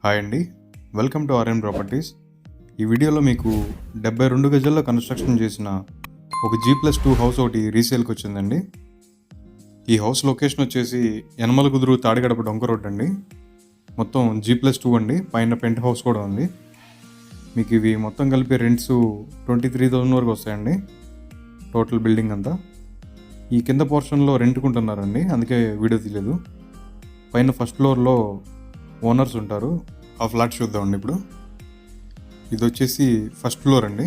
Hi అండి, welcome to RN properties. ఈ వీడియోలో మీకు 72 గజాల్లో కన్స్ట్రక్షన్ చేసిన ఒక G+2 హౌస్ ఒకటి రీసేల్కి వచ్చిందండి. ఈ హౌస్ లొకేషన్ వచ్చేసి యనమలకుదురు తాడిగడప డొంక రోడ్ అండి. మొత్తం G+2 అండి, పైన పెంట్ హౌస్ కూడా ఉంది. మీకు ఇవి మొత్తం కలిపి రెంట్స్ 23,000 వరకు వస్తాయండి, టోటల్ బిల్డింగ్ అంతా. ఈ కింద పోర్షన్లో రెంట్కుంటున్నారండి, అందుకే వీడియో తీయలేదు. పైన ఫస్ట్ ఫ్లోర్లో ఓనర్స్ ఉంటారు, ఆ ఫ్లాట్ చూద్దామండి ఇప్పుడు. ఇది వచ్చేసి ఫస్ట్ ఫ్లోర్ అండి.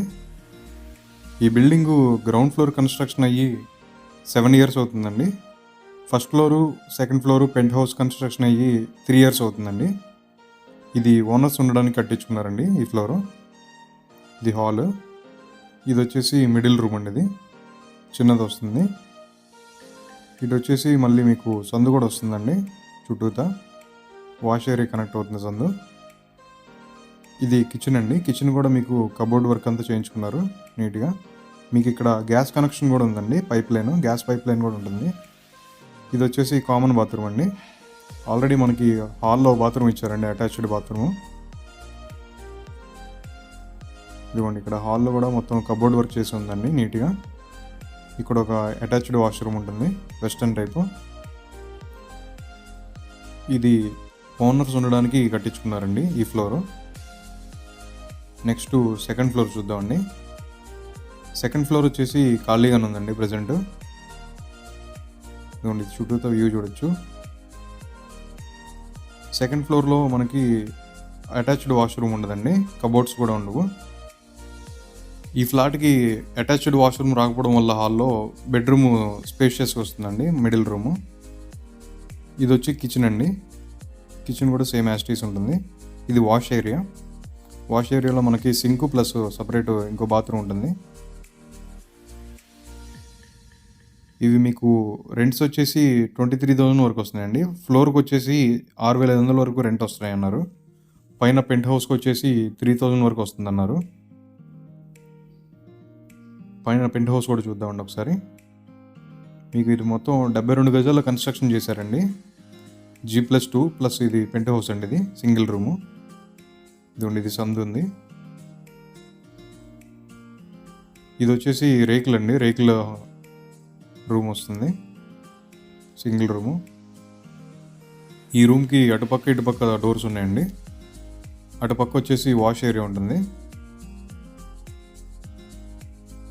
ఈ బిల్డింగు గ్రౌండ్ ఫ్లోర్ కన్స్ట్రక్షన్ అయ్యి 7 years అవుతుందండి. First floor, second floor penthouse construction అయ్యి 3 years అవుతుందండి. ఇది ఓనర్స్ ఉండడానికి కట్టించుకున్నారండి ఈ ఫ్లోరు. ఇది హాల్. ఇది వచ్చేసి మిడిల్ రూమ్ అండి, ఇది చిన్నది వస్తుంది. ఇది వచ్చేసి మళ్ళీ మీకు సందు కూడా వస్తుందండి, చుట్టూతా వాష్ ఏరియా కనెక్ట్ అవుతుంది సందు. ఇది కిచెన్ అండి. కిచెన్ కూడా మీకు కబోర్డ్ వర్క్ అంతా చేయించుకున్నారు నీట్గా. మీకు ఇక్కడ గ్యాస్ కనెక్షన్ కూడా ఉందండి, గ్యాస్ పైప్ లైన్ కూడా ఉంటుంది. ఇది వచ్చేసి కామన్ బాత్రూమ్ అండి. ఆల్రెడీ మనకి హాల్లో బాత్రూమ్ ఇచ్చారండి, అటాచ్డ్ బాత్రూమ్. ఇదిగోండి, ఇక్కడ హాల్లో కూడా మొత్తం కబోర్డ్ వర్క్ చేసి ఉందండి నీట్గా. ఇక్కడ ఒక అటాచ్డ్ వాష్రూమ్ ఉంటుంది, వెస్టర్న్ టైపు. ఇది ఓనర్స్ ఉండడానికి కట్టించుకున్నారండి ఈ ఫ్లోరు. నెక్స్ట్ సెకండ్ ఫ్లోర్ చూద్దామండి. సెకండ్ ఫ్లోర్ వచ్చేసి ఖాళీగానే ఉందండి ప్రజెంట్. ఇదిగోండి, చుట్టూతో వ్యూ చూడొచ్చు. సెకండ్ ఫ్లోర్లో మనకి అటాచ్డ్ వాష్రూమ్ ఉండదండి, కబోర్డ్స్ కూడా ఉండవు. ఈ ఫ్లాట్కి అటాచ్డ్ వాష్రూమ్ రాకపోవడం వల్ల హాల్లో బెడ్రూమ్ స్పేషియస్ వస్తుందండి, మిడిల్ రూము. ఇది వచ్చి కిచెన్ అండి. కిచెన్ కూడా సేమ్ యాస్టీస్ ఉంటుంది. ఇది వాష్ ఏరియా. వాష్ ఏరియాలో మనకి సింక్ ప్లస్ సపరేట్ ఇంకో బాత్రూమ్ ఉంటుంది. ఇవి మీకు రెంట్స్ వచ్చేసి 23,000 వరకు వస్తున్నాయండి. ఫ్లోర్కి వచ్చేసి 6,500 వరకు రెంట్ వస్తున్నాయి అన్నారు. పైన పెంట్ హౌస్కి వచ్చేసి 3,000 వరకు వస్తుంది అన్నారు. పైన పెంట్ హౌస్ కూడా చూద్దామండి ఒకసారి. మీకు ఇది మొత్తం 72 గజాల్లో కన్స్ట్రక్షన్ చేశారండి. G+2 ప్లస్ ఇది పెంట్ హౌస్ అండి, ఇది సింగిల్ రూము. ఇదిగోండి, ఇది సందు ఉంది. ఇది వచ్చేసి రేకులు అండి, రేకుల రూమ్ వస్తుంది, సింగిల్ రూము. ఈ రూమ్కి అటుపక్క ఇటుపక్క డోర్స్ ఉన్నాయండి. అటుపక్క వచ్చేసి వాష్ ఏరియా ఉంటుంది.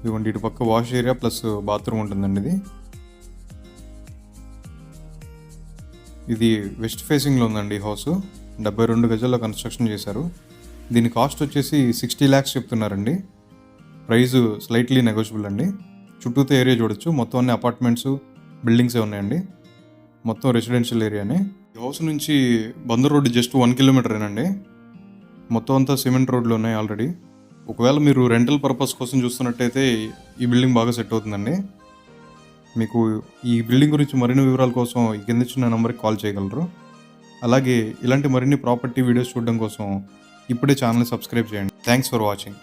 ఇదిగోండి, ఇటుపక్క వాష్ ఏరియా ప్లస్ బాత్రూమ్ ఉంటుందండి. ఇది వెస్ట్ ఫేసింగ్లో ఉందండి ఈ హౌస్. 72 గజాల్లో కన్స్ట్రక్షన్ చేశారు. దీని కాస్ట్ వచ్చేసి 60 lakhs చెప్తున్నారండి. ప్రైస్ స్లైట్లీ నెగోషియబుల్ అండి. చుట్టూతో ఏరియా చూడొచ్చు, మొత్తం అన్ని అపార్ట్మెంట్స్, బిల్డింగ్సే ఉన్నాయండి, మొత్తం రెసిడెన్షియల్ ఏరియానే. ఈ హౌస్ నుంచి బందర్ రోడ్డు జస్ట్ 1 kilometer అండి. మొత్తం అంతా సిమెంట్ రోడ్లు ఉన్నాయి ఆల్రెడీ. ఒకవేళ మీరు రెంటల్ పర్పస్ కోసం చూస్తున్నట్టయితే ఈ బిల్డింగ్ బాగా సెట్ అవుతుందండి. మీకు ఈ బిల్డింగ్ గురించి మరిన్ని వివరాల కోసం ఈ కింద ఇచ్చిన నెంబర్కి కాల్ చేయగలరు. అలాగే ఇలాంటి మరిన్ని ప్రాపర్టీ వీడియోస్ చూడడం కోసం ఇప్పుడే ఛానల్ని సబ్స్క్రైబ్ చేయండి. Thanks for watching.